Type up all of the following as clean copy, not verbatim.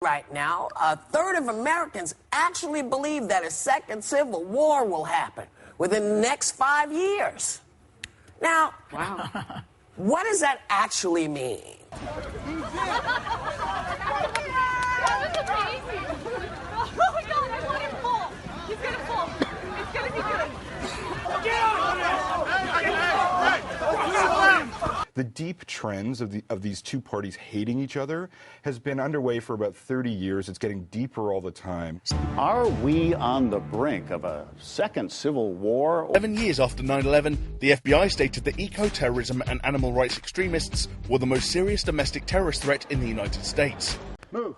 Right now, a third of Americans actually believe that a second civil war will happen within the next 5 years. Now, wow. What does that actually mean? The deep trends of these two parties hating each other has been underway for about 30 years. It's getting deeper all the time. Are we on the brink of a second civil war? 11 years after 9/11, the FBI stated that eco-terrorism and animal rights extremists were the most serious domestic terrorist threat in the United States. Move.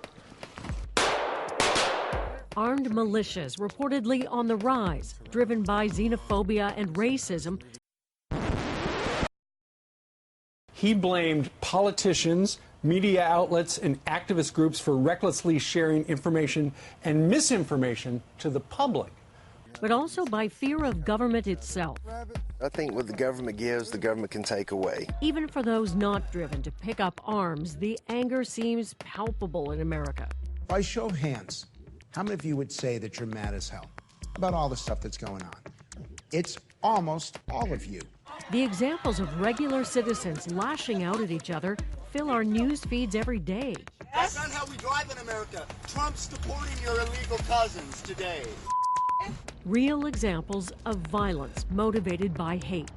Armed militias reportedly on the rise, driven by xenophobia and racism. He blamed politicians, media outlets, and activist groups for recklessly sharing information and misinformation to the public. But also by fear of government itself. I think what the government gives, the government can take away. Even for those not driven to pick up arms, the anger seems palpable in America. By show of hands, how many of you would say that you're mad as hell about all the stuff that's going on? It's almost all of you. The examples of regular citizens lashing out at each other fill our news feeds every day. That's not how we drive in America. Trump's supporting your illegal cousins today. Real examples of violence motivated by hate.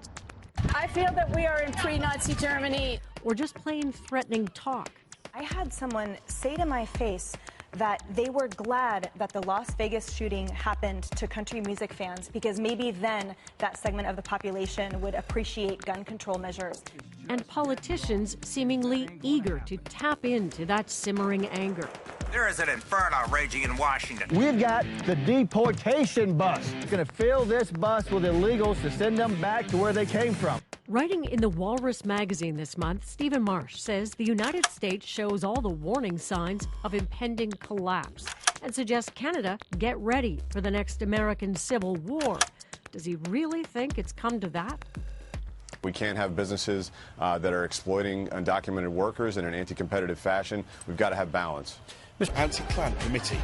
I feel that we are in pre-Nazi Germany. Or just plain threatening talk. I had someone say to my face that they were glad that the Las Vegas shooting happened to country music fans because maybe then that segment of the population would appreciate gun control measures. And politicians seemingly eager to tap into that simmering anger. There is an inferno raging in Washington. We've got the deportation bus. It's going to fill this bus with illegals to send them back to where they came from. Writing in the Walrus magazine this month, Stephen Marsh says the United States shows all the warning signs of impending collapse and suggests Canada get ready for the next American Civil War. Does he really think it's come to that? We can't have businesses that are exploiting undocumented workers in an anti-competitive fashion. We've got to have balance. Anti-Klan Committee.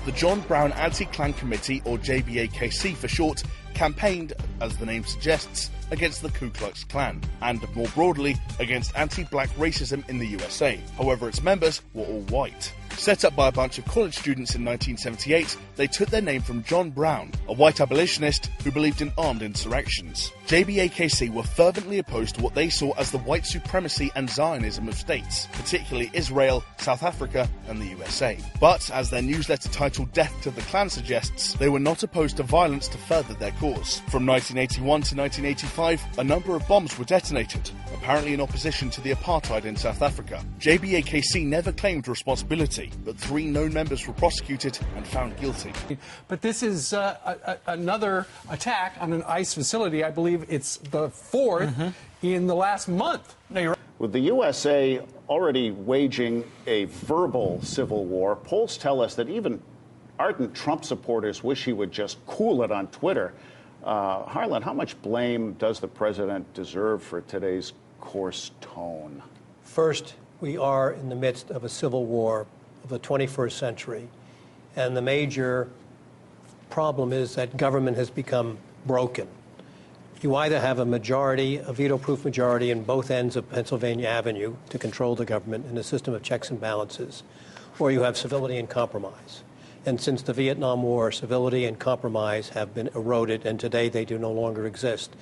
The John Brown Anti-Klan Committee, or JBAKC for short, campaigned, as the name suggests, against the Ku Klux Klan, and more broadly, against anti-black racism in the USA. However, its members were all white. Set up by a bunch of college students in 1978, they took their name from John Brown, a white abolitionist who believed in armed insurrections. JBAKC were fervently opposed to what they saw as the white supremacy and Zionism of states, particularly Israel, South Africa, and the USA. But, as their newsletter titled Death to the Klan suggests, they were not opposed to violence to further their cause. From 1981 to 1985, a number of bombs were detonated, apparently in opposition to the apartheid in South Africa. JBAKC never claimed responsibility, but 3 known members were prosecuted and found guilty. But this is another attack on an ICE facility. I believe it's the 4th in the last month. No, you're right. With the USA already waging a verbal civil war, polls tell us that even ardent Trump supporters wish he would just cool it on Twitter. Harlan, how much blame does the president deserve for today's coarse tone? First, we are in the midst of a civil war of the 21st century, and the major problem is that government has become broken. You either have a majority, a veto-proof majority in both ends of Pennsylvania Avenue to control the government in a system of checks and balances, or you have civility and compromise. And since the Vietnam War, civility and compromise have been eroded, and today they do no longer exist.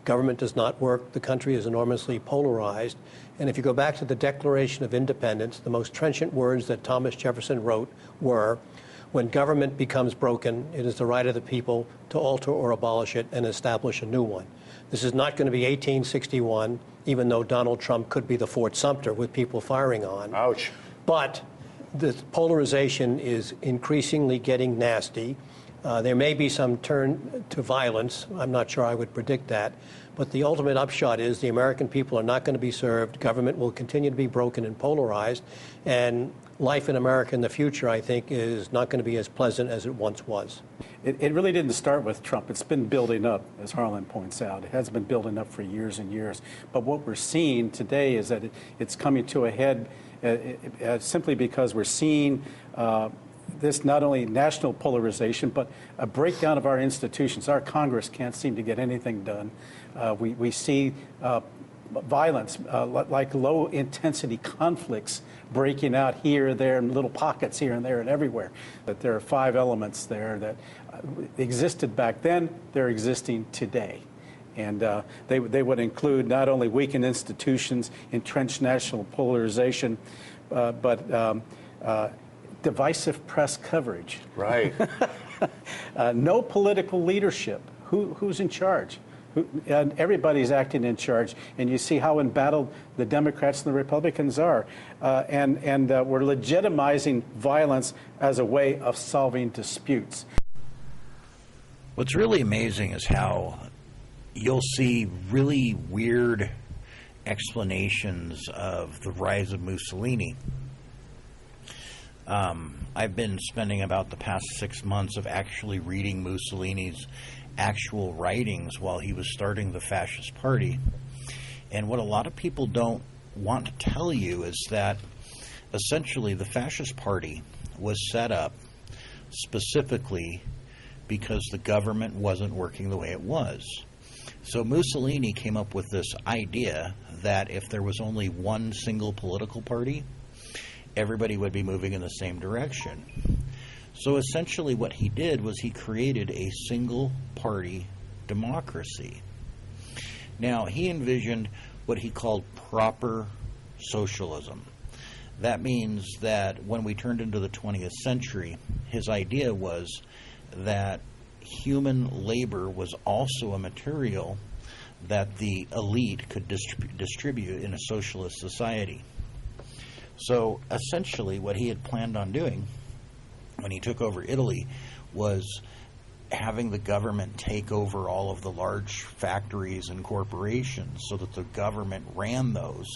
Government does not work. The country is enormously polarized. And if you go back to the Declaration of Independence, the most trenchant words that Thomas Jefferson wrote were, when government becomes broken, it is the right of the people to alter or abolish it and establish a new one. This is not going to be 1861, even though Donald Trump could be the Fort Sumter with people firing on. Ouch. But the polarization is increasingly getting nasty. There may be some turn to violence. I'm not sure I would predict that. But the ultimate upshot is the American people are not going to be served. Government will continue to be broken and polarized. And life in America in the future, I think, is not going to be as pleasant as it once was. It really didn't start with Trump. It's been building up, as Harlan points out. It has been building up for years and years. But what we're seeing today is that it's coming to a head simply because we're seeing this not only national polarization, but a breakdown of our institutions. Our Congress can't seem to get anything done. We see violence, like low-intensity conflicts breaking out here, there, in little pockets here and there and everywhere. That there are 5 elements there that existed back then, they're existing today. And they would include not only weakened institutions, entrenched national polarization, but divisive press coverage. Right. No political leadership. Who's in charge? And everybody's acting in charge, and you see how embattled the Democrats and the Republicans are, and we're legitimizing violence as a way of solving disputes. What's really amazing is how you'll see really weird explanations of the rise of Mussolini. I've been spending about the past 6 months of actually reading Mussolini's actual writings while he was starting the fascist party. And what a lot of people don't want to tell you is that essentially the fascist party was set up specifically because the government wasn't working the way it was. So Mussolini came up with this idea that if there was only one single political party, everybody would be moving in the same direction. So essentially what he did was he created a single-party democracy. Now, he envisioned what he called proper socialism. That means that when we turned into the 20th century, his idea was that human labor was also a material that the elite could distribute in a socialist society. So essentially what he had planned on doing when he took over Italy was having the government take over all of the large factories and corporations so that the government ran those.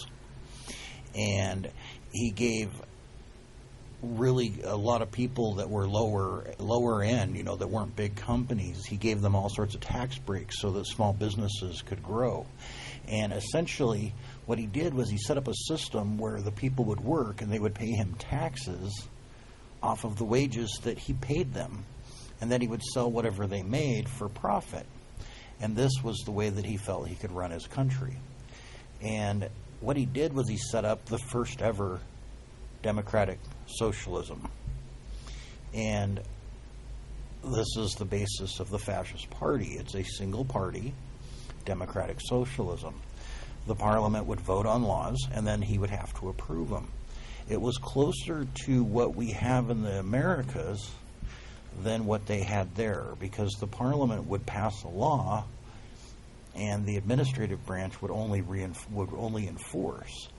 And he gave really a lot of people that were lower end, that weren't big companies, he gave them all sorts of tax breaks so that small businesses could grow. And essentially what he did was he set up a system where the people would work and they would pay him taxes off of the wages that he paid them, and then he would sell whatever they made for profit. And this was the way that he felt he could run his country. And what he did was he set up the first ever democratic socialism. And this is the basis of the fascist party. It's a single party democratic socialism. The parliament would vote on laws and then he would have to approve them. It was closer to what we have in the Americas than what they had there, because the parliament would pass a law and the administrative branch would only enforce.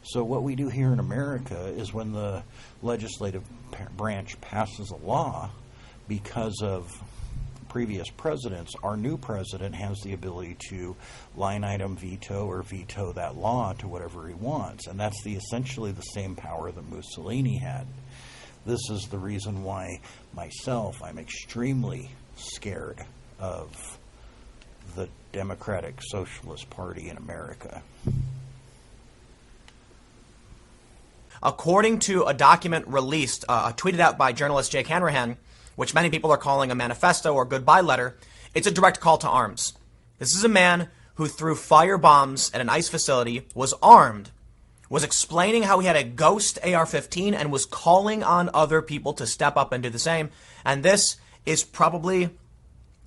So what we do here in America is when the legislative branch passes a law, because of previous presidents, our new president has the ability to line item veto or veto that law to whatever he wants. And that's essentially the same power that Mussolini had. This is the reason why I'm extremely scared of the Democratic Socialist Party in America. According to a document released, tweeted out by journalist Jake Hanrahan, which many people are calling a manifesto or goodbye letter, it's a direct call to arms. This is a man who threw fire bombs at an ICE facility, was armed, was explaining how he had a ghost AR-15, and was calling on other people to step up and do the same. And this is probably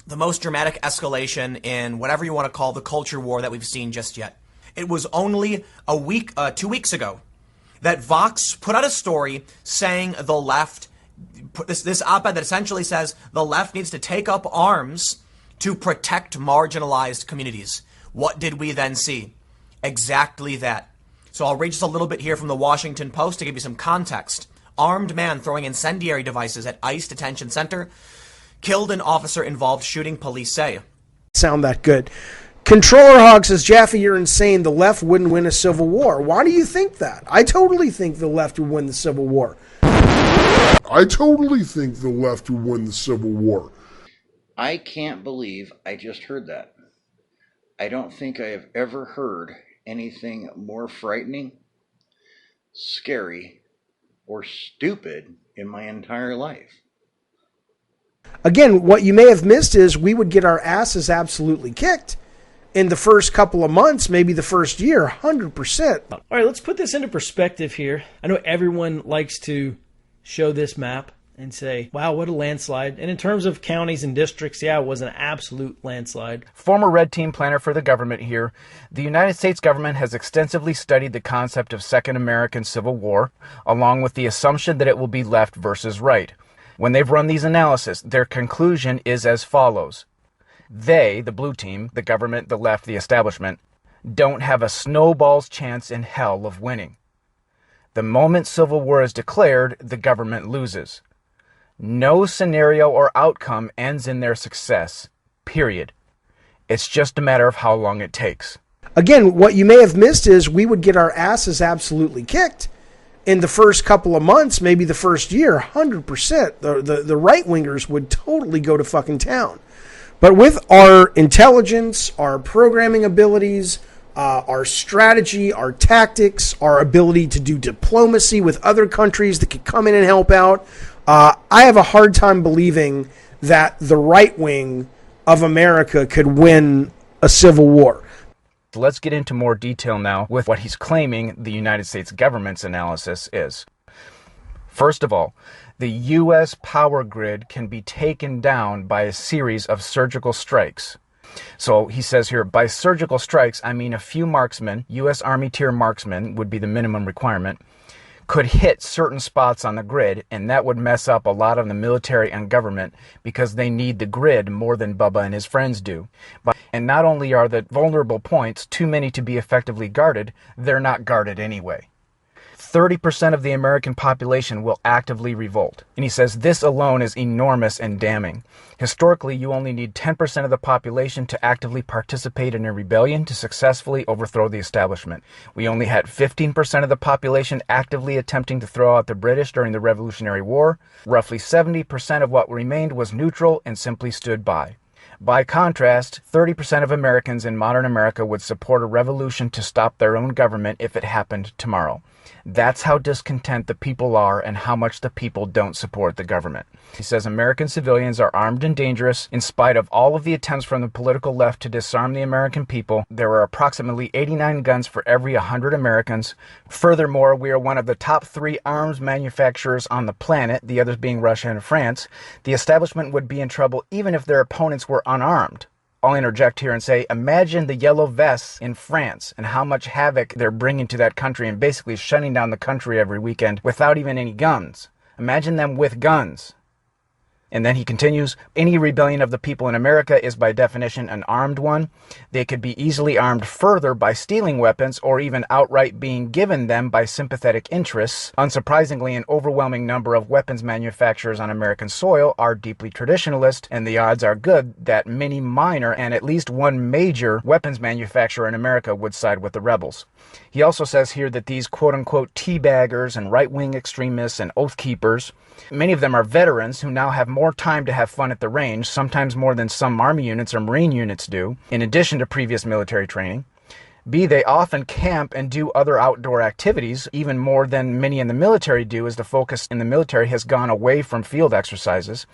the most dramatic escalation in whatever you want to call the culture war that we've seen just yet. It was only 2 weeks ago that Vox put out a story saying the left, this op-ed that essentially says the left needs to take up arms to protect marginalized communities. What did we then see? Exactly that. So I'll read just a little bit here from the Washington Post to give you some context. Armed man throwing incendiary devices at ICE detention center killed an officer involved shooting, police say. Sound that good. Controller Hog says, Jaffe, you're insane. The left wouldn't win a civil war. Why do you think that? I totally think the left would win the civil war. I totally think the left would win the civil war. I can't believe I just heard that. I don't think I have ever heard anything more frightening scary, or stupid in my entire life. Again, what you may have missed is we would get our asses absolutely kicked in the first couple of months, maybe the first year, 100%. All right, let's put this into perspective here. I know everyone likes to show this map and say, wow, what a landslide. And in terms of counties and districts, yeah, it was an absolute landslide. Former Red Team planner for the government here. The United States government has extensively studied the concept of Second American Civil War, along with the assumption that it will be left versus right. When they've run these analyses, their conclusion is as follows. They, the blue team, the government, the left, the establishment, don't have a snowball's chance in hell of winning. The moment civil war is declared, the government loses. No scenario or outcome ends in their success, period. It's just a matter of how long it takes. Again, what you may have missed is we would get our asses absolutely kicked in the first couple of months, maybe the first year, 100%. The right-wingers would totally go to fucking town. But with our intelligence, our programming abilities, our strategy, our tactics, our ability to do diplomacy with other countries that could come in and help out, I have a hard time believing that the right wing of America could win a civil war. Let's get into more detail now with what he's claiming the United States government's analysis is. First of all, the U.S. power grid can be taken down by a series of surgical strikes. So he says here, by surgical strikes, I mean a few marksmen, U.S. Army tier marksmen would be the minimum requirement, could hit certain spots on the grid, and that would mess up a lot of the military and government because they need the grid more than Bubba and his friends do. And not only are the vulnerable points too many to be effectively guarded, they're not guarded anyway. 30% of the American population will actively revolt. And he says this alone is enormous and damning. Historically, you only need 10% of the population to actively participate in a rebellion to successfully overthrow the establishment. We only had 15% of the population actively attempting to throw out the British during the Revolutionary War. Roughly 70% of what remained was neutral and simply stood by. By contrast, 30% of Americans in modern America would support a revolution to stop their own government if it happened tomorrow. That's how discontent the people are and how much the people don't support the government. He says American civilians are armed and dangerous. In spite of all of the attempts from the political left to disarm the American people, there are approximately 89 guns for every 100 Americans. Furthermore, we are one of the top 3 arms manufacturers on the planet, the others being Russia and France. The establishment would be in trouble even if their opponents were unarmed. I'll interject here and say, imagine the yellow vests in France and how much havoc they're bringing to that country and basically shutting down the country every weekend without even any guns. Imagine them with guns. And then he continues, any rebellion of the people in America is by definition an armed one. They could be easily armed further by stealing weapons or even outright being given them by sympathetic interests. Unsurprisingly, an overwhelming number of weapons manufacturers on American soil are deeply traditionalist, and the odds are good that many minor and at least one major weapons manufacturer in America would side with the rebels. He also says here that these quote-unquote teabaggers and right-wing extremists and oath keepers, many of them are veterans who now have more time to have fun at the range, sometimes more than some Army units or Marine units do, in addition to previous military training. B, they often camp and do other outdoor activities, even more than many in the military do, as the focus in the military has gone away from field exercises.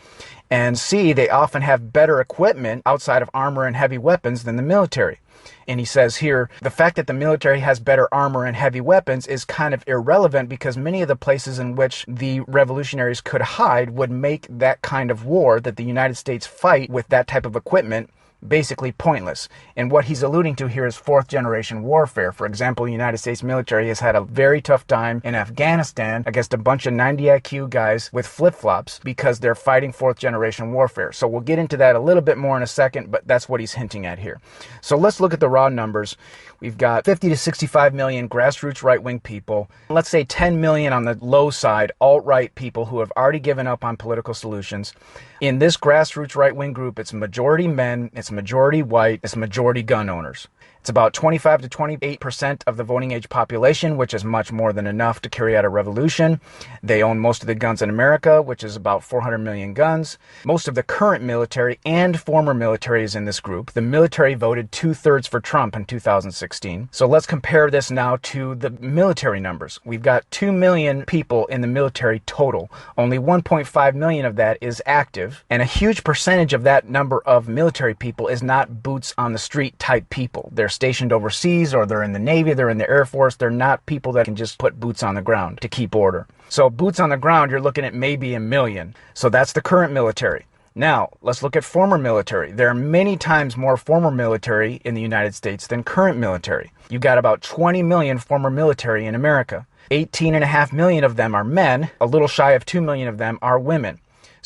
And C, they often have better equipment outside of armor and heavy weapons than the military. And he says here, the fact that the military has better armor and heavy weapons is kind of irrelevant because many of the places in which the revolutionaries could hide would make that kind of war that the United States fight with that type of equipment basically pointless. And what he's alluding to here is fourth generation warfare. For example, the United States military has had a very tough time in Afghanistan against a bunch of 90 IQ guys with flip-flops because they're fighting fourth generation warfare. So we'll get into that a little bit more in a second, but that's what he's hinting at here. So let's look at the raw numbers. We've got 50 to 65 million grassroots right-wing people. Let's say 10 million on the low side, alt-right people who have already given up on political solutions. In this grassroots right-wing group, it's majority men, it's majority white, it's majority gun owners. It's about 25 to 28% of the voting age population, which is much more than enough to carry out a revolution. They own most of the guns in America, which is about 400 million guns. Most of the current military and former military is in this group. The military voted 2/3 for Trump in 2016. So let's compare this now to the military numbers. We've got 2 million people in the military total. Only 1.5 million of that is active. And a huge percentage of that number of military people is not boots on the street type people. They're stationed overseas, or they're in the Navy, they're in the Air Force. They're not people that can just put boots on the ground to keep order. So boots on the ground, you're looking at maybe 1 million. So that's the current military. Now, let's look at former military. There are many times more former military in the United States than current military. You've got about 20 million former military in America. 18.5 million of them are men. A little shy of 2 million of them are women.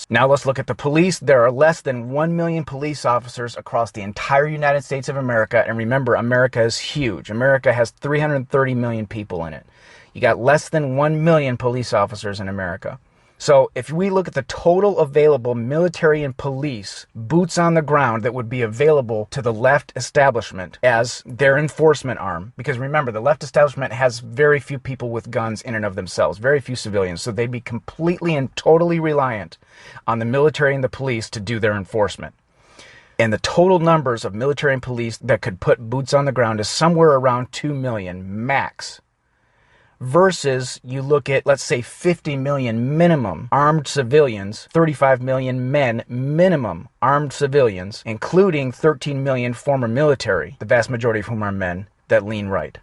Now let's look at the police. There are less than 1 million police officers across the entire United States of America. And remember, America is huge. America has 330 million people in it. You got less than 1 million police officers in America. So if we look at the total available military and police boots on the ground that would be available to the left establishment as their enforcement arm, because remember, the left establishment has very few people with guns in and of themselves, very few civilians, so they'd be completely and totally reliant on the military and the police to do their enforcement. And the total numbers of military and police that could put boots on the ground is somewhere around 2 million max. Versus you look at, let's say, 50 million minimum armed civilians, 35 million men minimum armed civilians, including 13 million former military, the vast majority of whom are men, that lean right.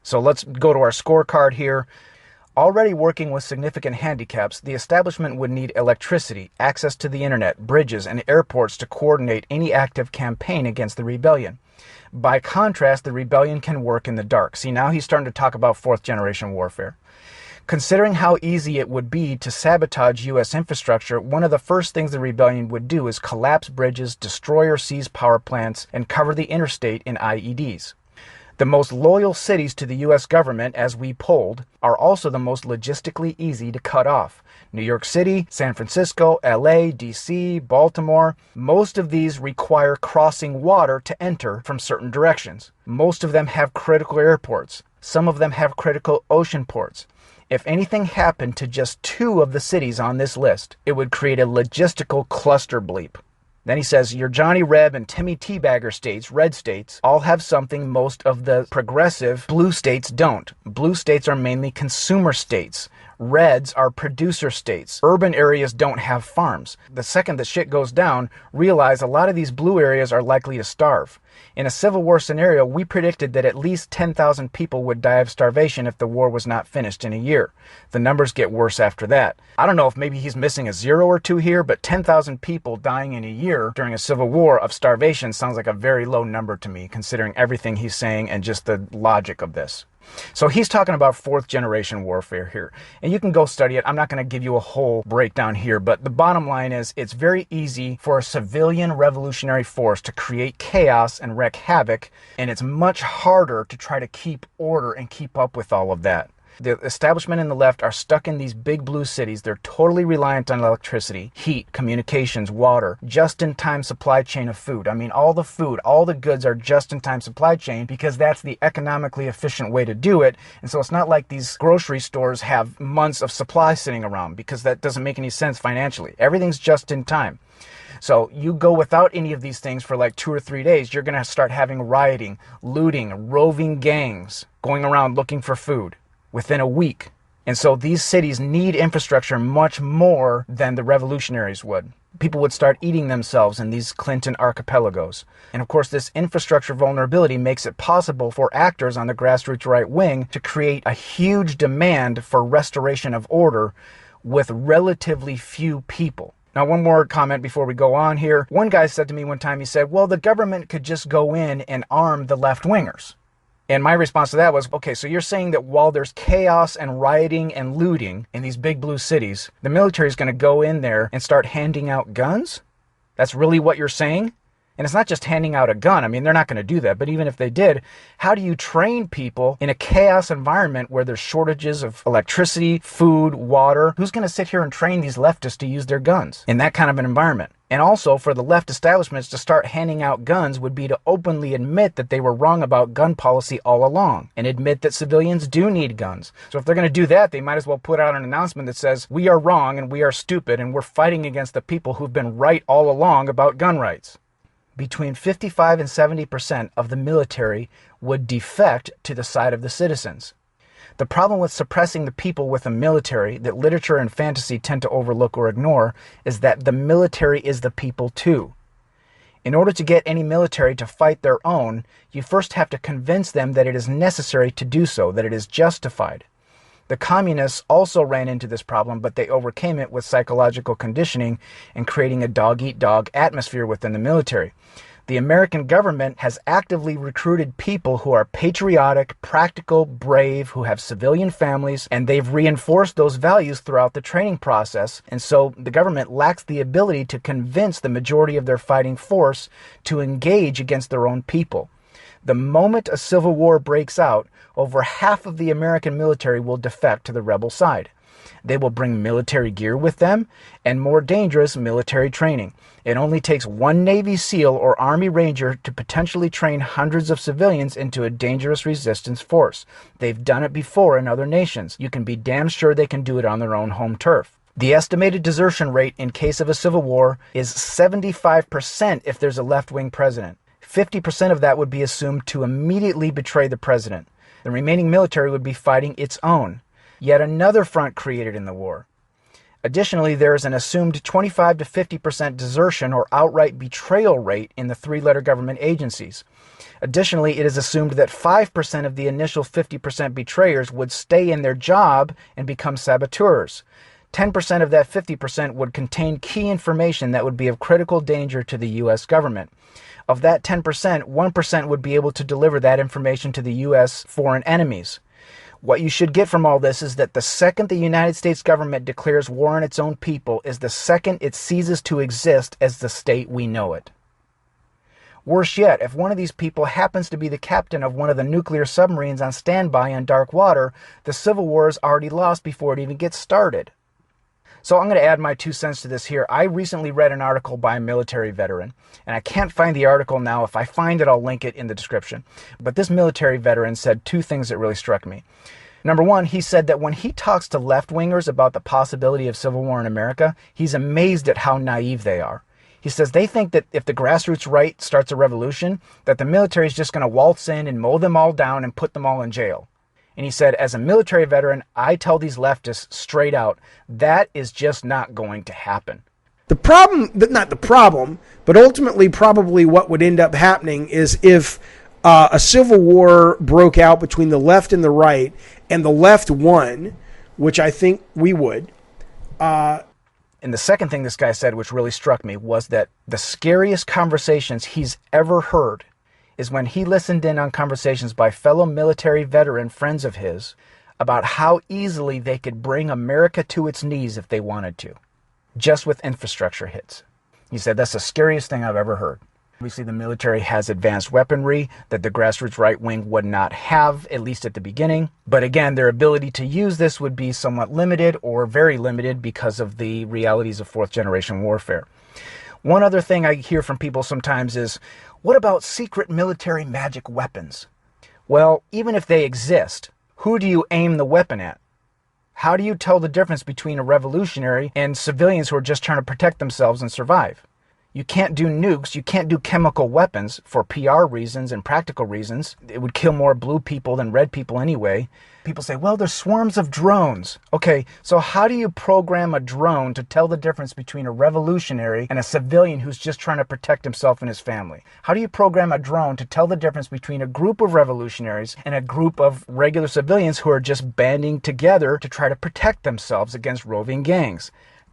So let's go to our scorecard here. Already working with significant handicaps, the establishment would need electricity, access to the internet, bridges, and airports to coordinate any active campaign against the rebellion. By contrast, the rebellion can work in the dark. See, now he's starting to talk about fourth-generation warfare. Considering how easy it would be to sabotage U.S. infrastructure, one of the first things the rebellion would do is collapse bridges, destroy or seize power plants, and cover the interstate in IEDs. The most loyal cities to the U.S. government, as we polled, are also the most logistically easy to cut off. New York City, San Francisco, LA, DC, Baltimore. Most of these require crossing water to enter from certain directions. Most of them have critical airports. Some of them have critical ocean ports. If anything happened to just 2 of the cities on this list, it would create a logistical cluster bleep. Then he says, your Johnny Reb and Timmy Teabagger states, red states, all have something most of the progressive blue states don't. Blue states are mainly consumer states. Reds are producer states. Urban areas don't have farms. The second the shit goes down, realize a lot of these blue areas are likely to starve. In a Civil War scenario, we predicted that at least 10,000 people would die of starvation if the war was not finished in a year. The numbers get worse after that. I don't know if maybe he's missing a 0 or 2 here, but 10,000 people dying in a year during a civil war of starvation sounds like a very low number to me, considering everything he's saying and just the logic of this. So he's talking about fourth-generation warfare here. And you can go study it. I'm not going to give you a whole breakdown here, but the bottom line is it's very easy for a civilian revolutionary force to create chaos and wreak havoc, and it's much harder to try to keep order and keep up with all of that. The establishment and the left are stuck in these big blue cities. They're totally reliant on electricity, heat, communications, water, just-in-time supply chain of food. I mean, all the food, all the goods are just-in-time supply chain because that's the economically efficient way to do it. And so it's not like these grocery stores have months of supply sitting around because that doesn't make any sense financially. Everything's just-in-time. So you go without any of these things for like 2 or 3 days, you're going to start having rioting, looting, roving gangs going around looking for food within a week. And so these cities need infrastructure much more than the revolutionaries would. People would start eating themselves in these Clinton archipelagos. And of course, this infrastructure vulnerability makes it possible for actors on the grassroots right wing to create a huge demand for restoration of order with relatively few people. Now, one more comment before we go on here. One guy said to me one time, he said, well, the government could just go in and arm the left-wingers. And my response to that was, okay, so you're saying that while there's chaos and rioting and looting in these big blue cities, the military is going to go in there and start handing out guns? That's really what you're saying? And it's not just handing out a gun. I mean, they're not going to do that. But even if they did, how do you train people in a chaos environment where there's shortages of electricity, food, water? Who's going to sit here and train these leftists to use their guns in that kind of an environment? And also, for the left establishments to start handing out guns would be to openly admit that they were wrong about gun policy all along and admit that civilians do need guns. So if they're going to do that, they might as well put out an announcement that says, we are wrong and we are stupid and we're fighting against the people who've been right all along about gun rights. Between 55 and 70% of the military would defect to the side of the citizens. The problem with suppressing the people with the military that literature and fantasy tend to overlook or ignore is that the military is the people too. In order to get any military to fight their own, you first have to convince them that it is necessary to do so, that it is justified. The communists also ran into this problem, but they overcame it with psychological conditioning and creating a dog-eat-dog atmosphere within the military. The American government has actively recruited people who are patriotic, practical, brave, who have civilian families, and they've reinforced those values throughout the training process. And so the government lacks the ability to convince the majority of their fighting force to engage against their own people. The moment a civil war breaks out, over half of the American military will defect to the rebel side. They will bring military gear with them and more dangerous military training. It only takes one Navy SEAL or Army Ranger to potentially train hundreds of civilians into a dangerous resistance force. They've done it before in other nations. You can be damn sure they can do it on their own home turf. The estimated desertion rate in case of a civil war is 75% if there's a left-wing president. 50% of that would be assumed to immediately betray the president. The remaining military would be fighting its own. Yet another front created in the war. Additionally, there is an assumed 25 to 50% desertion or outright betrayal rate in the three-letter government agencies. Additionally, it is assumed that 5% of the initial 50% betrayers would stay in their job and become saboteurs. 10% of that 50% would contain key information that would be of critical danger to the U.S. government. Of that 10%, 1% would be able to deliver that information to the U.S. foreign enemies. What you should get from all this is that the second the United States government declares war on its own people is the second it ceases to exist as the state we know it. Worse yet, if one of these people happens to be the captain of one of the nuclear submarines on standby in dark water, the Civil War is already lost before it even gets started. So I'm going to add my 2 cents to this here. I recently read an article by a military veteran, and I can't find the article now. If I find it, I'll link it in the description. But this military veteran said 2 things that really struck me. Number one, he said that when he talks to left-wingers about the possibility of civil war in America, he's amazed at how naive they are. He says they think that if the grassroots right starts a revolution, that the military is just going to waltz in and mow them all down and put them all in jail. And he said, as a military veteran, I tell these leftists straight out, that is just not going to happen. The problem, not the problem, but ultimately probably what would end up happening is if a civil war broke out between the left and the right, and the left won, which I think we would. And the second thing this guy said, which really struck me, was that the scariest conversations he's ever heard is when he listened in on conversations by fellow military veteran friends of his about how easily they could bring America to its knees if they wanted to, just with infrastructure hits. He said, that's the scariest thing I've ever heard. Obviously, the military has advanced weaponry that the grassroots right wing would not have, at least at the beginning. But again, their ability to use this would be somewhat limited or very limited because of the realities of fourth-generation warfare. One other thing I hear from people sometimes is, what about secret military magic weapons? Well, even if they exist, who do you aim the weapon at? How do you tell the difference between a revolutionary and civilians who are just trying to protect themselves and survive? You can't do nukes, you can't do chemical weapons for PR reasons and practical reasons. It would kill more blue people than red people anyway. People say, well, there's swarms of drones. Okay, so how do you program a drone to tell the difference between a revolutionary and a civilian who's just trying to protect himself and his family? How do you program a drone to tell the difference between a group of revolutionaries and a group of regular civilians who are just banding together to try to protect themselves against roving gangs?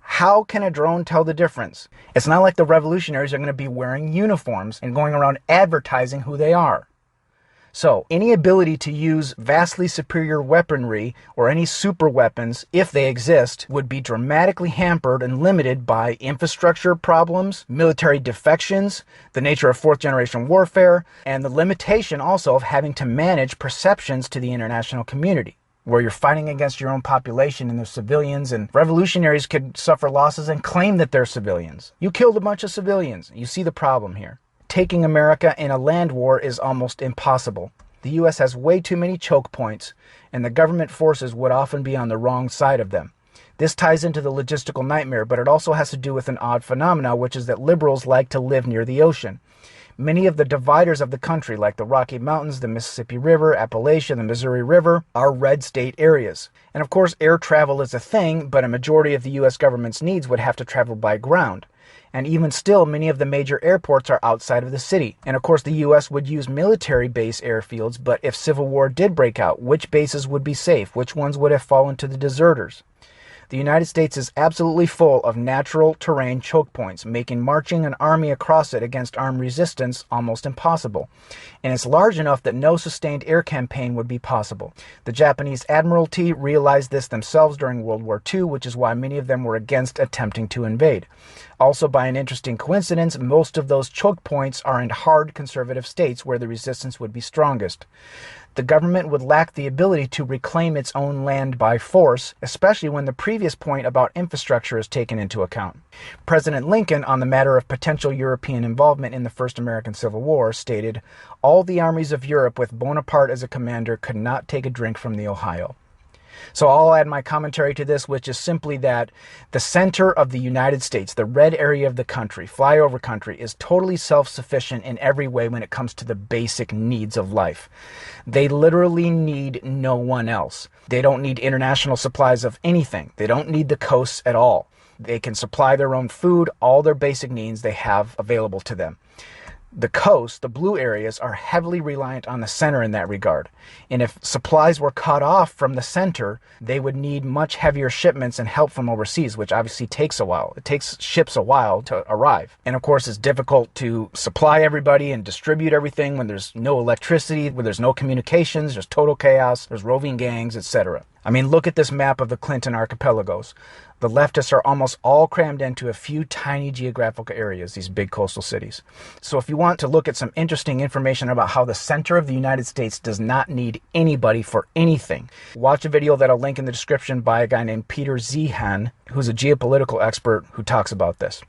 How can a drone tell the difference? It's not like the revolutionaries are going to be wearing uniforms and going around advertising who they are. So, any ability to use vastly superior weaponry or any super weapons, if they exist, would be dramatically hampered and limited by infrastructure problems, military defections, the nature of fourth-generation warfare, and the limitation also of having to manage perceptions to the international community. where you're fighting against your own population and there's civilians, and revolutionaries could suffer losses and claim that they're civilians. You killed a bunch of civilians. You see the problem here. Taking America in a land war is almost impossible. The U.S. has way too many choke points, and the government forces would often be on the wrong side of them. This ties into the logistical nightmare, but it also has to do with an odd phenomenon, which is that liberals like to live near the ocean. Many of the dividers of the country, like the Rocky Mountains, the Mississippi River, Appalachia, the Missouri River, are red state areas. And of course, air travel is a thing, but a majority of the U.S. government's needs would have to travel by ground. And even still, many of the major airports are outside of the city. And of course, the U.S. would use military base airfields, but if civil war did break out, which bases would be safe? Which ones would have fallen to the deserters? The United States is absolutely full of natural terrain choke points, making marching an army across it against armed resistance almost impossible. And it's large enough that no sustained air campaign would be possible. The Japanese Admiralty realized this themselves during World War II, which is why many of them were against attempting to invade. Also, by an interesting coincidence, most of those choke points are in hard conservative states where the resistance would be strongest. The government would lack the ability to reclaim its own land by force, especially when the previous point about infrastructure is taken into account. President Lincoln, on the matter of potential European involvement in the First American Civil War, stated, "All the armies of Europe with Bonaparte as a commander could not take a drink from the Ohio." So I'll add my commentary to this, which is simply that the center of the United States, the red area of the country, flyover country, is totally self-sufficient in every way when it comes to the basic needs of life. They literally need no one else. They don't need international supplies of anything. They don't need the coasts at all. They can supply their own food, all their basic needs they have available to them. The coast, the blue areas, are heavily reliant on the center in that regard. And if supplies were cut off from the center, they would need much heavier shipments and help from overseas, which obviously takes a while. It takes ships a while to arrive. And of course, it's difficult to supply everybody and distribute everything when there's no electricity, when there's no communications, there's total chaos, there's roving gangs, etc. I mean, look at this map of the Clinton archipelagos. The leftists are almost all crammed into a few tiny geographical areas, these big coastal cities. So if you want to look at some interesting information about how the center of the United States does not need anybody for anything, watch a video that I'll link in the description by a guy named Peter Zehan, who's a geopolitical expert who talks about this.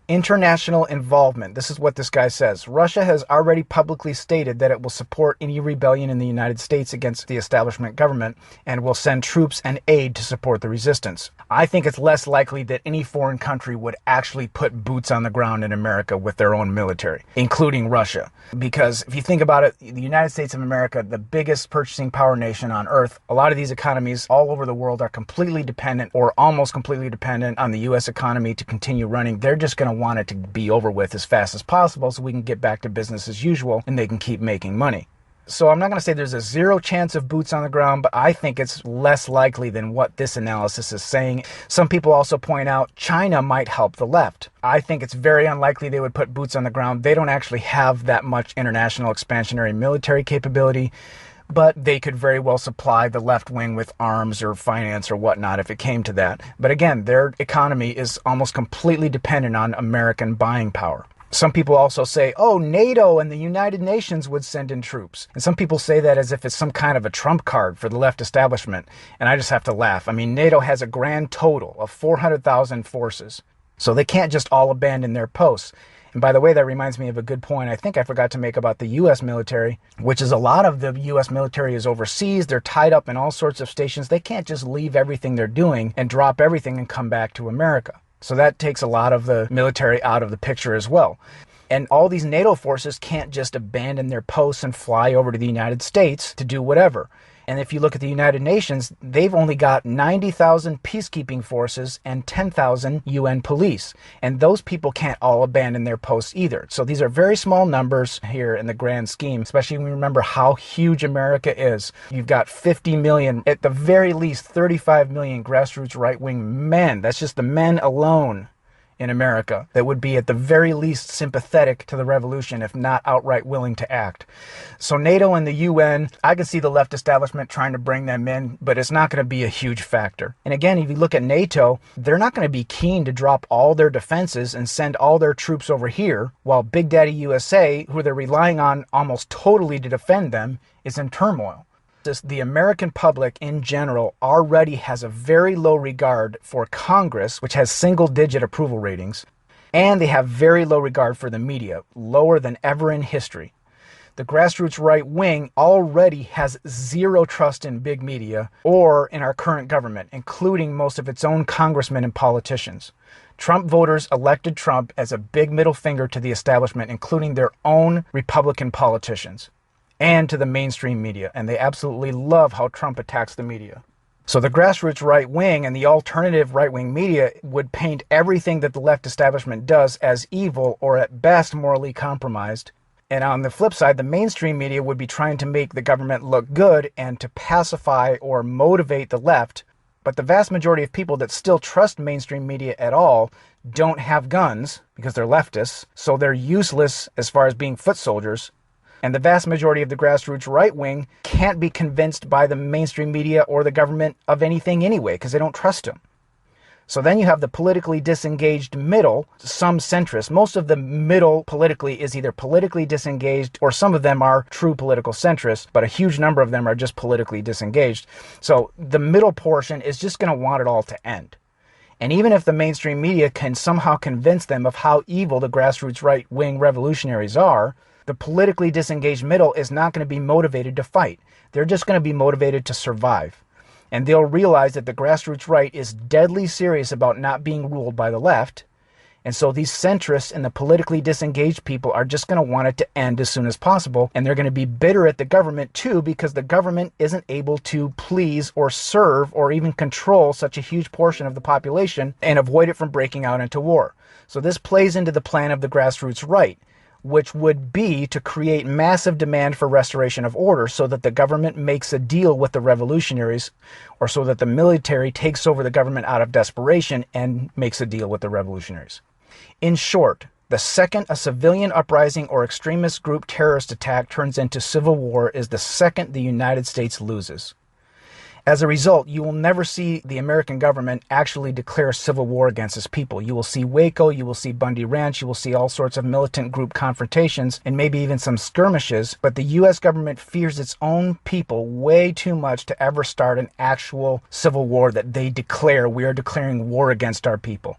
International involvement. This is what this guy says. Russia has already publicly stated that it will support any rebellion in the United States against the establishment government and will send troops and aid to support the resistance. I think it's less likely that any foreign country would actually put boots on the ground in America with their own military, including Russia. Because if you think about it, the United States of America, the biggest purchasing power nation on earth, a lot of these economies all over the world are completely dependent or almost completely dependent on the U.S. economy to continue running. They're just going to want it to be over with as fast as possible so we can get back to business as usual and they can keep making money. So I'm not going to say there's a zero chance of boots on the ground, but I think it's less likely than what this analysis is saying. Some people also point out China might help the left. I think it's very unlikely they would put boots on the ground. They don't actually have that much international expansionary military capability, but they could very well supply the left wing with arms or finance or whatnot if it came to that. But again, their economy is almost completely dependent on American buying power. Some people also say, oh, NATO and the United Nations would send in troops. And some people say that as if it's some kind of a trump card for the left establishment. And I just have to laugh. I mean, NATO has a grand total of 400,000 forces. So they can't just all abandon their posts. And by the way, that reminds me of a good point I think I forgot to make about the U.S. military, which is a lot of the U.S. military is overseas. They're tied up in all sorts of stations. They can't just leave everything they're doing and drop everything and come back to America. So that takes a lot of the military out of the picture as well. And all these NATO forces can't just abandon their posts and fly over to the United States to do whatever. And if you look at the United Nations, they've only got 90,000 peacekeeping forces and 10,000 UN police. And those people can't all abandon their posts either. So these are very small numbers here in the grand scheme, especially when you remember how huge America is. You've got 50 million, at the very least 35 million grassroots right-wing men. That's just the men alone in America that would be at the very least sympathetic to the revolution, if not outright willing to act. So NATO and the UN, I can see the left establishment trying to bring them in, but it's not going to be a huge factor. And again, if you look at NATO, they're not going to be keen to drop all their defenses and send all their troops over here, while Big Daddy USA, who they're relying on almost totally to defend them, is in turmoil. the American public in general already has a very low regard for Congress, which has single-digit approval ratings, and they have very low regard for the media, lower than ever in history. The grassroots right wing already has zero trust in big media or in our current government, including most of its own congressmen and politicians. Trump voters elected Trump as a big middle finger to the establishment, including their own Republican politicians and to the mainstream media, and they absolutely love how Trump attacks the media. So the grassroots right wing and the alternative right wing media would paint everything that the left establishment does as evil or at best morally compromised. And on the flip side, the mainstream media would be trying to make the government look good and to pacify or motivate the left. But the vast majority of people that still trust mainstream media at all don't have guns because they're leftists, so they're useless as far as being foot soldiers. And the vast majority of the grassroots right wing can't be convinced by the mainstream media or the government of anything anyway because they don't trust them. So then you have the politically disengaged middle, some centrists. Most of the middle politically is either politically disengaged or some of them are true political centrists, but a huge number of them are just politically disengaged. So the middle portion is just going to want it all to end. And even if the mainstream media can somehow convince them of how evil the grassroots right-wing revolutionaries are, the politically disengaged middle is not going to be motivated to fight. They're just going to be motivated to survive. And they'll realize that the grassroots right is deadly serious about not being ruled by the left. And so these centrists and the politically disengaged people are just going to want it to end as soon as possible. And they're going to be bitter at the government too, because the government isn't able to please or serve or even control such a huge portion of the population and avoid it from breaking out into war. So this plays into the plan of the grassroots right, which would be to create massive demand for restoration of order so that the government makes a deal with the revolutionaries, or so that the military takes over the government out of desperation and makes a deal with the revolutionaries. In short, the second a civilian uprising or extremist group terrorist attack turns into civil war is the second the United States loses. As a result, you will never see the American government actually declare civil war against its people. You will see Waco, you will see Bundy Ranch, you will see all sorts of militant group confrontations, and maybe even some skirmishes, but the U.S. government fears its own people way too much to ever start an actual civil war that they declare, we are declaring war against our people.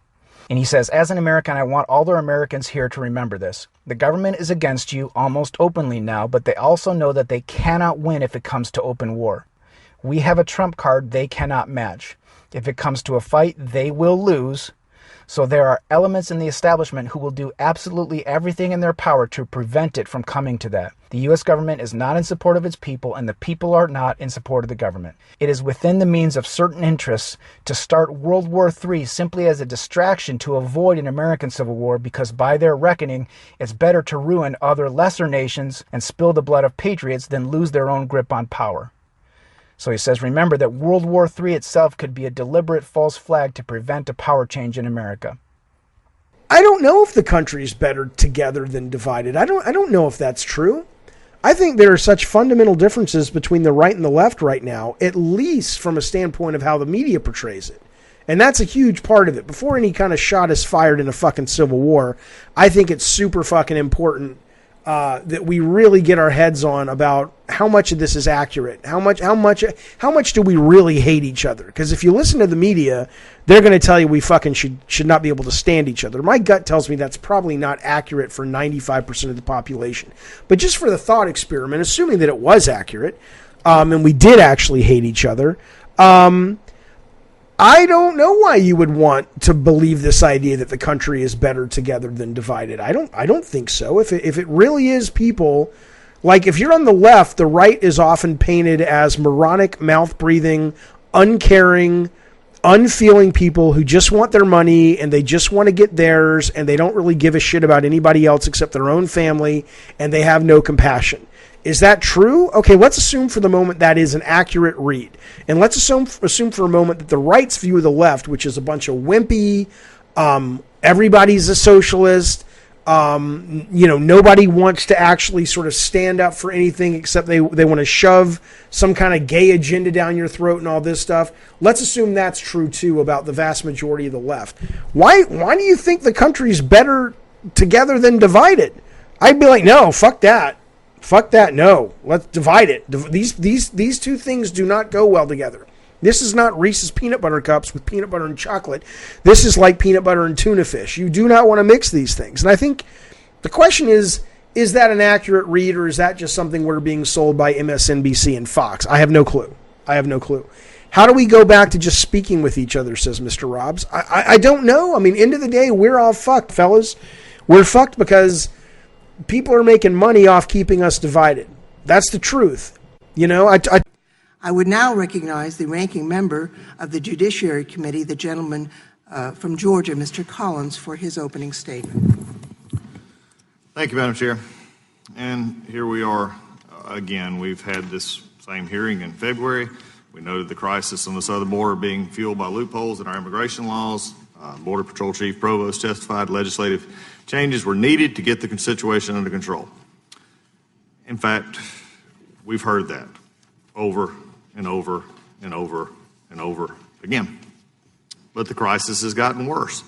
And he says, as an American, I want all the Americans here to remember this. The government is against you almost openly now, but they also know that they cannot win if it comes to open war. We have a trump card they cannot match. If it comes to a fight, they will lose. So there are elements in the establishment who will do absolutely everything in their power to prevent it from coming to that. The U.S. government is not in support of its people, and the people are not in support of the government. It is within the means of certain interests to start World War III simply as a distraction to avoid an American Civil War, because by their reckoning, it's better to ruin other lesser nations and spill the blood of patriots than lose their own grip on power. So he says, remember that World War III itself could be a deliberate false flag to prevent a power change in America. I don't know if the country's better together than divided. I don't know if that's true. I think there are such fundamental differences between the right and the left right now, at least from a standpoint of how the media portrays it. And that's a huge part of it. Before any kind of shot is fired in a fucking civil war, I think it's super fucking important that we really get our heads on about how much of this is accurate. How much do we really hate each other? Because if you listen to the media, they're going to tell you we fucking should not be able to stand each other. My gut tells me that's probably not accurate for 95% of the population. But just for the thought experiment, assuming that it was accurate, and we did actually hate each other, I don't know why you would want to believe this idea that the country is better together than divided. I don't think so. If it really is people, like if you're on the left, the right is often painted as moronic, mouth-breathing, uncaring, unfeeling people who just want their money and they just want to get theirs and they don't really give a shit about anybody else except their own family, and they have no compassion. Is that true? Okay, let's assume for the moment that is an accurate read. And let's assume for a moment that the right's view of the left, which is a bunch of wimpy, everybody's a socialist, nobody wants to actually sort of stand up for anything except they want to shove some kind of gay agenda down your throat and all this stuff. Let's assume that's true too about the vast majority of the left. Why do you think the country's better together than divided? I'd be like, no, fuck that. Fuck that. No. Let's divide it. These two things do not go well together. This is not Reese's peanut butter cups with peanut butter and chocolate. This is like peanut butter and tuna fish. You do not want to mix these things. And I think the question is that an accurate read, or is that just something we're being sold by MSNBC and Fox? I have no clue. How do we go back to just speaking with each other, says Mr. Robbs? I don't know. I mean, end of the day, we're all fucked, fellas. We're fucked because people are making money off keeping us divided. That's the truth. You know, I would now recognize the ranking member of the Judiciary Committee, the gentleman from Georgia, Mr. Collins, for his opening statement. Thank you, Madam Chair. And here we are again. We've had this same hearing in February. We noted the crisis on the southern border being fueled by loopholes in our immigration laws. Border Patrol Chief Provost testified legislative changes were needed to get the situation under control. In fact, we've heard that over and over and over and over again. But the crisis has gotten worse.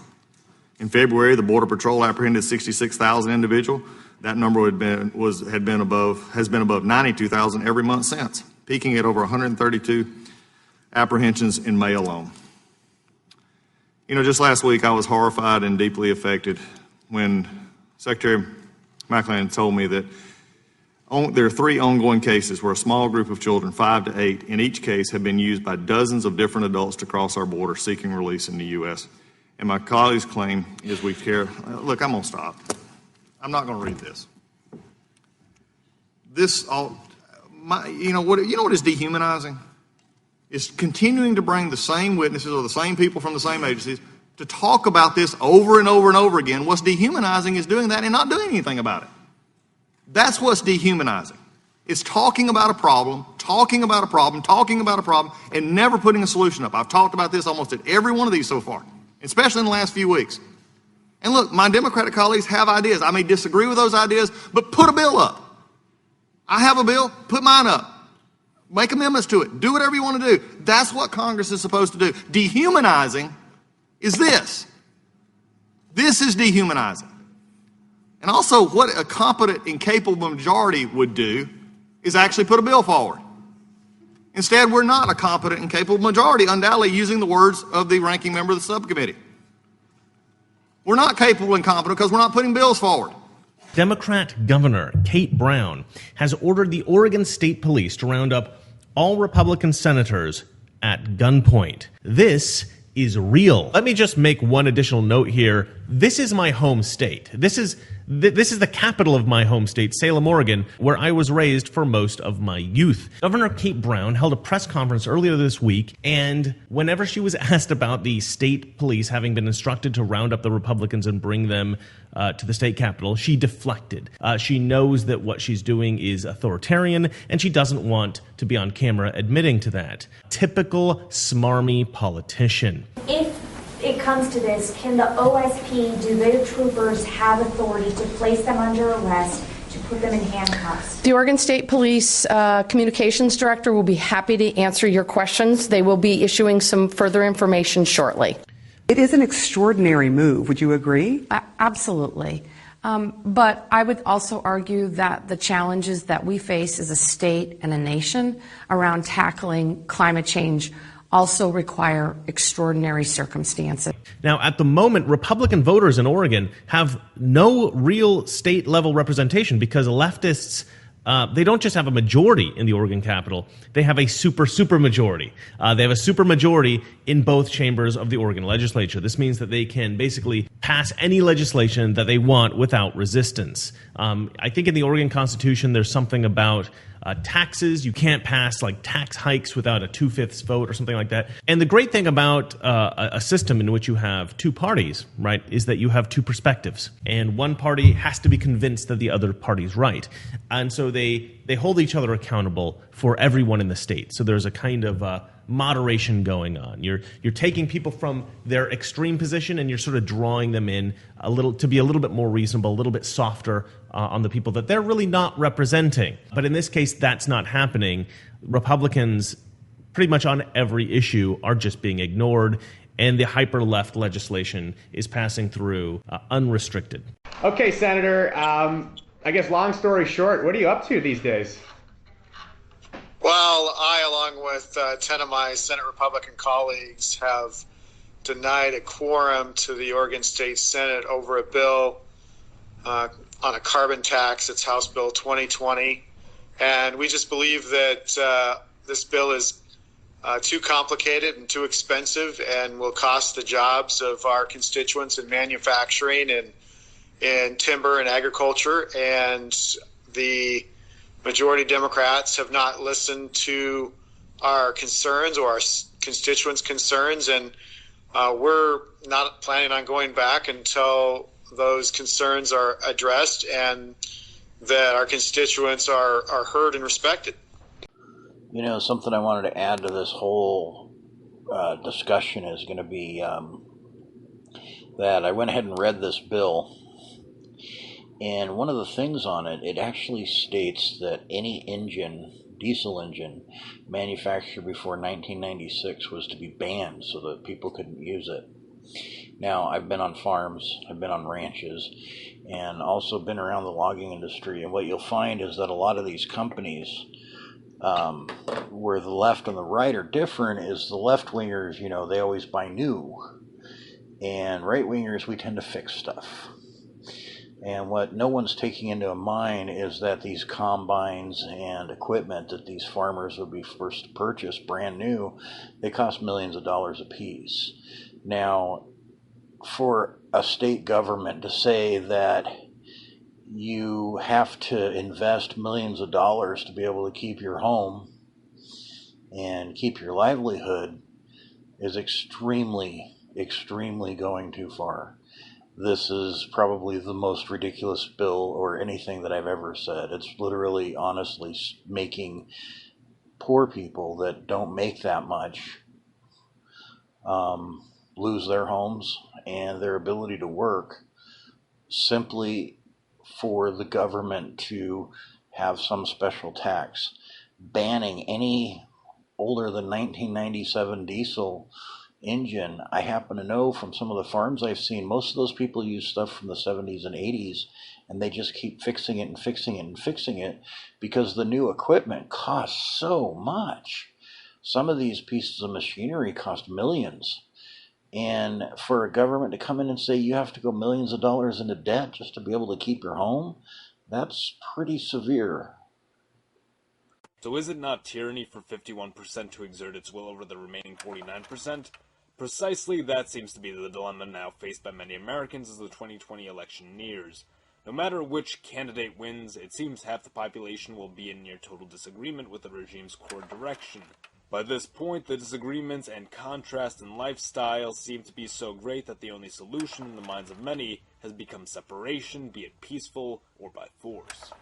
In February, the Border Patrol apprehended 66,000 individuals. That number has been above 92,000 every month since, peaking at over 132 apprehensions in May alone. You know, just last week I was horrified and deeply affected when Secretary McClellan told me that there are 3 ongoing cases where a small group of children, 5 to 8, in each case have been used by dozens of different adults to cross our border seeking release in the U.S. And my colleague's claim is we care. Look, I'm going to stop. I'm not going to read this. You know what is dehumanizing? Is continuing to bring the same witnesses or the same people from the same agencies to talk about this over and over and over again. What's dehumanizing is doing that and not doing anything about it. That's what's dehumanizing. It's talking about a problem, and never putting a solution up. I've talked about this almost at every one of these so far, especially in the last few weeks. And look, my Democratic colleagues have ideas. I may disagree with those ideas, but put a bill up. I have a bill, put mine up. Make amendments to it. Do whatever you want to do. That's what Congress is supposed to do. Dehumanizing is this. This is dehumanizing. And also, what a competent and capable majority would do is actually put a bill forward. Instead, we're not a competent and capable majority, undoubtedly using the words of the ranking member of the subcommittee. We're not capable and competent because we're not putting bills forward. Democrat Governor Kate Brown has ordered the Oregon State Police to round up all Republican senators at gunpoint. This is real. Let me just make one additional note here. This is my home state. This is the capital of my home state, Salem, Oregon, where I was raised for most of my youth. Governor Kate Brown held a press conference earlier this week, and whenever she was asked about the state police having been instructed to round up the Republicans and bring them to the state capitol, she deflected. She knows that what she's doing is authoritarian, and she doesn't want to be on camera admitting to that. Typical smarmy politician. If it comes to this, can the OSP, do their troopers have authority to place them under arrest, to put them in handcuffs? The Oregon State Police Communications Director will be happy to answer your questions. They will be issuing some further information shortly. It is an extraordinary move. Would you agree? Absolutely. But I would also argue that the challenges that we face as a state and a nation around tackling climate change also require extraordinary circumstances. Now, at the moment, Republican voters in Oregon have no real state-level representation because leftists, they don't just have a majority in the Oregon Capitol, they have a super majority. They have a super majority in both chambers of the Oregon legislature. This means that they can basically pass any legislation that they want without resistance. I think in the Oregon Constitution, there's something about taxes. You can't pass like tax hikes without a 2/5 vote or something like that. And the great thing about a system in which you have two parties, right, is that you have two perspectives. And one party has to be convinced that the other party's right. And so they hold each other accountable for everyone in the state. So there's a kind of moderation going on. You're taking people from their extreme position and you're sort of drawing them in a little to be a little bit more reasonable, a little bit softer on the people that they're really not representing. But in this case, that's not happening. Republicans, pretty much on every issue, are just being ignored, and the hyper-left legislation is passing through unrestricted. Okay, Senator, I guess long story short, what are you up to these days? Well, I, along with 10 of my Senate Republican colleagues, have denied a quorum to the Oregon State Senate over a bill on a carbon tax. It's House Bill 2020. And we just believe that this bill is too complicated and too expensive and will cost the jobs of our constituents in manufacturing and in timber and agriculture. And the majority Democrats have not listened to our concerns or our constituents' concerns, and we're not planning on going back until those concerns are addressed and that our constituents are heard and respected. You know, something I wanted to add to this whole discussion is going to be that I went ahead and read this bill, and one of the things on it, it actually states that any engine, diesel engine, manufactured before 1996 was to be banned so that people couldn't use it. Now, I've been on farms, I've been on ranches, and also been around the logging industry, and what you'll find is that a lot of these companies, where the left and the right are different, is the left-wingers, you know, they always buy new, and right-wingers, we tend to fix stuff. And what no one's taking into mind is that these combines and equipment that these farmers would be forced to purchase brand new, they cost millions of dollars a piece. Now, for a state government to say that you have to invest millions of dollars to be able to keep your home and keep your livelihood is extremely, extremely going too far. This is probably the most ridiculous bill or anything that I've ever said. It's literally, honestly, making poor people that don't make that much lose their homes and their ability to work simply for the government to have some special tax. Banning any older than 1997 diesel engine. I happen to know from some of the farms I've seen, most of those people use stuff from the 70s and 80s, and they just keep fixing it and fixing it and fixing it because the new equipment costs so much. Some of these pieces of machinery cost millions. And for a government to come in and say you have to go millions of dollars into debt just to be able to keep your home, that's pretty severe. So is it not tyranny for 51% to exert its will over the remaining 49%? Precisely that seems to be the dilemma now faced by many Americans as the 2020 election nears. No matter which candidate wins, it seems half the population will be in near total disagreement with the regime's core direction. By this point, the disagreements and contrast in lifestyle seem to be so great that the only solution in the minds of many has become separation, be it peaceful or by force.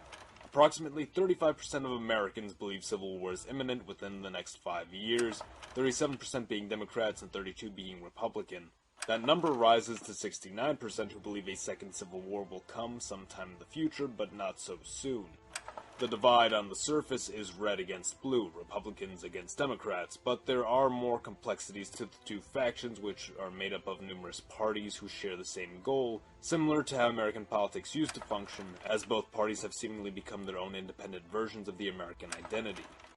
Approximately 35% of Americans believe civil war is imminent within the next 5 years, 37% being Democrats and 32% being Republican. That number rises to 69% who believe a second civil war will come sometime in the future, but not so soon. The divide on the surface is red against blue, Republicans against Democrats, but there are more complexities to the two factions, which are made up of numerous parties who share the same goal, similar to how American politics used to function, as both parties have seemingly become their own independent versions of the American identity.